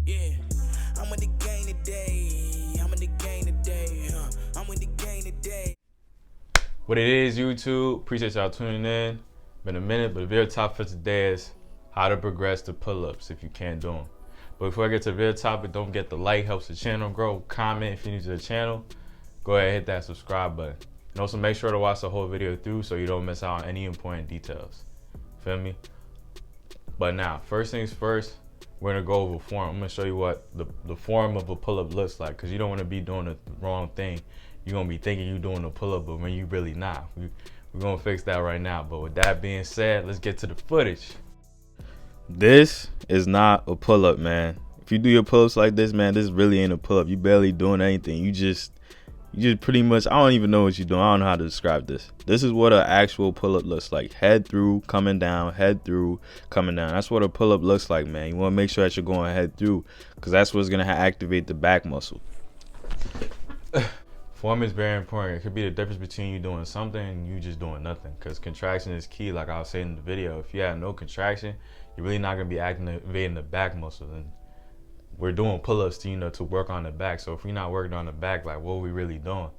Yeah, I'm with the game today. I'm in the game today. I'm with the game today. What it is, YouTube? Appreciate y'all tuning in. Been a minute, but the video topic for today is how to progress to pull-ups if you can't do them. But before I get to the video topic, don't forget to like, helps the channel grow. Comment if you're new to the channel. Go ahead and hit that subscribe button. And also make sure to watch the whole video through so you don't miss out on any important details. Feel me? But now, first things first, we're gonna go over form. I'm gonna show you what the form of a pull-up looks like, because you don't want to be doing the wrong thing. You're gonna be thinking you're doing a pull-up, but when you really not. We're gonna fix that right now. But with that being said, let's get to the footage. This is not a pull-up, man. If you do your pull-ups like this, man, this really ain't a pull-up. You barely doing anything. You just pretty much, I don't even know what you're doing. I don't know how to describe this. This is what an actual pull-up looks like. Head through, coming down, head through, coming down. That's what a pull-up looks like, man. You want to make sure that you're going head through, because that's what's going to activate the back muscle. Form is very important. It could be the difference between you doing something and you just doing nothing, because contraction is key. Like I was saying in the video, if you have no contraction, you're really not going to be activating the back muscle. And we're doing pull-ups to work on the back. So if we're not working on the back, like, what are we really doing?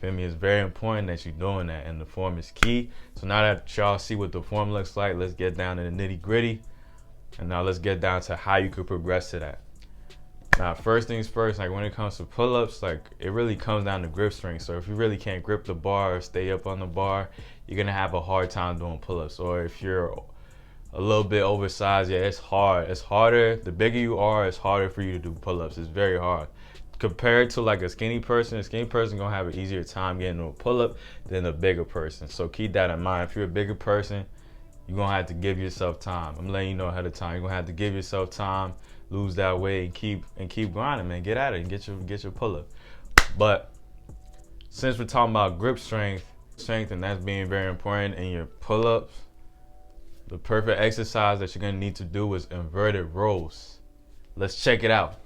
Feel me? It's very important that you're doing that, and the form is key. So now that y'all see what the form looks like, let's get down to the nitty-gritty. And now let's get down to how you could progress to that. Now, first things first, like when it comes to pull-ups, like it really comes down to grip strength. So if you really can't grip the bar or stay up on the bar, you're gonna have a hard time doing pull-ups. Or if you're a little bit oversized, yeah, it's hard. It's harder. The bigger you are, it's harder for you to do pull-ups. It's very hard. Compared to like a skinny person gonna have an easier time getting to a pull-up than a bigger person. So keep that in mind. If you're a bigger person, you're gonna have to give yourself time. I'm letting you know ahead of time. You're gonna have to give yourself time, lose that weight, and keep grinding, man. Get at it and get your pull-up. But since we're talking about grip strength, and that's being very important in your pull-ups, the perfect exercise that you're gonna need to do is inverted rows. Let's check it out.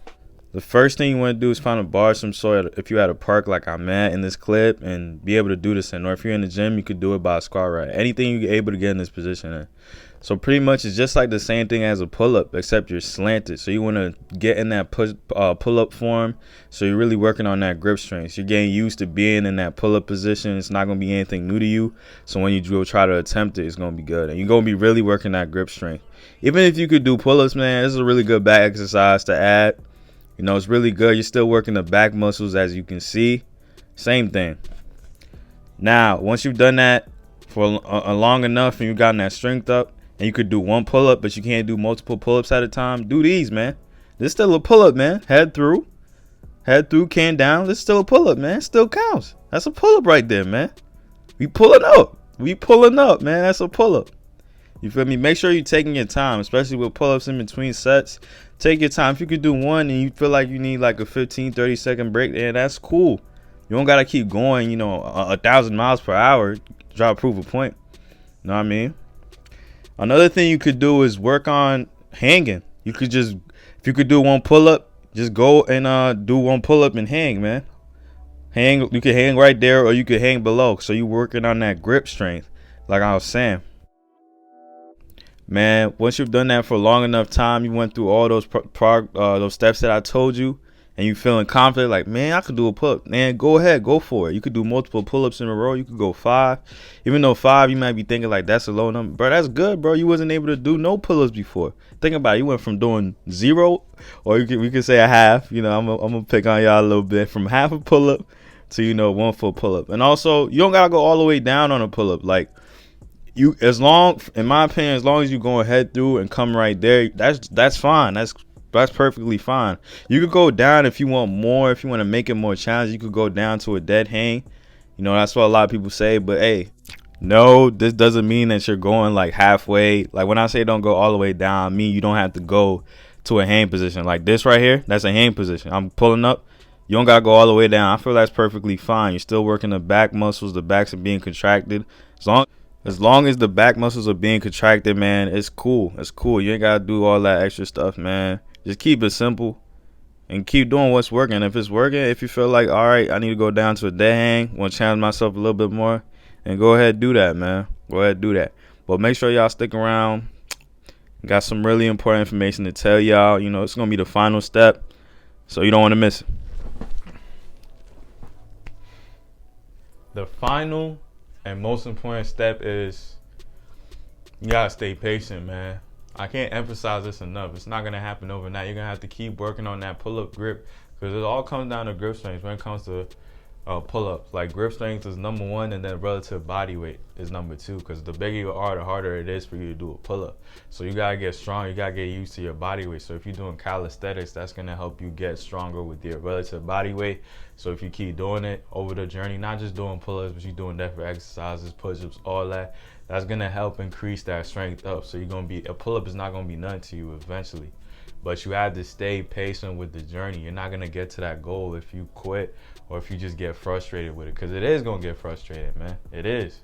The first thing you want to do is find a bar of some sort. If you're at a park like I'm at in this clip, and be able to do this in, or if you're in the gym, you could do it by a squat rack. Anything you're able to get in this position in. So pretty much it's just like the same thing as a pull-up, except you're slanted. So you want to get in that pull-up form. So you're really working on that grip strength. You're getting used to being in that pull-up position. It's not going to be anything new to you. So when you try to attempt it, it's going to be good. And you're going to be really working that grip strength. Even if you could do pull-ups, man, this is a really good back exercise to add. You know, it's really good. You're still working the back muscles, as you can see. Same thing. Now, once you've done that for long enough and you've gotten that strength up, and you could do one pull-up, but you can't do multiple pull-ups at a time, do these, man. This is still a pull-up, man. Head through, can down. This is still a pull-up, man. It still counts. That's a pull-up right there, man. We pulling up, man. That's a pull-up. You feel me? Make sure you're taking your time, especially with pull-ups in between sets. Take your time. If you could do one and you feel like you need like a 15-30 second break, then that's cool. You don't gotta keep going, 1,000 miles per hour. Try to prove a point. You know what I mean? Another thing you could do is work on hanging. You could just, if you could do one pull-up, just go and do one pull-up and hang, man. You could hang right there, or you could hang below. So you're working on that grip strength, like I was saying. Man, once you've done that for a long enough time, you went through all those steps that I told you, and you feeling confident, like, man, I could do a pull-up. Man, go ahead, go for it. You could do multiple pull-ups in a row. You could go 5. Even though 5, you might be thinking like that's a low number. Bro, that's good, bro. You wasn't able to do no pull-ups before. Think about it. You went from doing 0, or we could say a half. I'm gonna pick on y'all a little bit, from half a pull-up to 1 full pull-up. And also, you don't gotta go all the way down on a pull-up. Like, in my opinion, as long as you go head through and come right there, that's fine. That's perfectly fine. You could go down if you want more. If you want to make it more challenging, you could go down to a dead hang. That's what a lot of people say. But hey, no, this doesn't mean that you're going like halfway. Like when I say don't go all the way down, I mean you don't have to go to a hang position. Like this right here, that's a hang position. I'm pulling up. You don't gotta go all the way down. I feel that's perfectly fine. You're still working the back muscles. The backs are being contracted. As long as the back muscles are being contracted, man, it's cool. It's cool. You ain't gotta do all that extra stuff, man. Just keep it simple and keep doing what's working. If it's working, if you feel like, all right, I need to go down to a dead hang, want to challenge myself a little bit more, and go ahead and do that, man. Go ahead and do that. But make sure y'all stick around. Got some really important information to tell y'all. You know, it's gonna be the final step, so you don't want to miss it. The final and most important step is you gotta stay patient, man. I can't emphasize this enough. It's not gonna happen overnight. You're gonna have to keep working on that pull-up grip, because it all comes down to grip strength when it comes to pull-ups. Like, grip strength is number one, and then relative body weight is number two, because the bigger you are, the harder it is for you to do a pull-up. So you gotta get strong. You gotta get used to your body weight. So if you're doing calisthenics, that's gonna help you get stronger with your relative body weight. So if you keep doing it over the journey, not just doing pull-ups, but you're doing different exercises, push-ups, all that, that's gonna help increase that strength up. So you're gonna be, a pull-up is not gonna be nothing to you eventually. But you have to stay patient with the journey. You're not gonna get to that goal if you quit or if you just get frustrated with it, because it is gonna get frustrated, man. It is.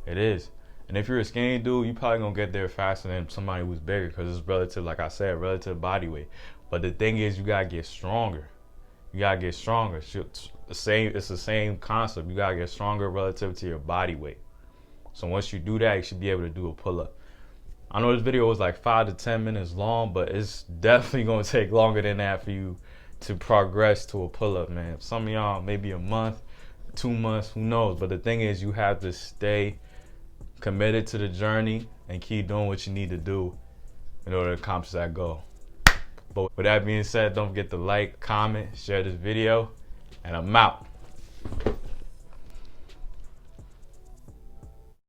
And if you're a skinny dude, you probably gonna get there faster than somebody who's bigger, because it's relative, like I said, relative body weight. But the thing is, you gotta get stronger. You gotta get stronger. It's the same concept. You gotta get stronger relative to your body weight. So once you do that, you should be able to do a pull-up. I know this video was like 5 to 10 minutes long, but it's definitely gonna take longer than that for you to progress to a pull-up, man. Some of y'all, maybe a month, 2 months, who knows? But the thing is, you have to stay committed to the journey and keep doing what you need to do in order to accomplish that goal. But with that being said, don't forget to like, comment, share this video, and I'm out.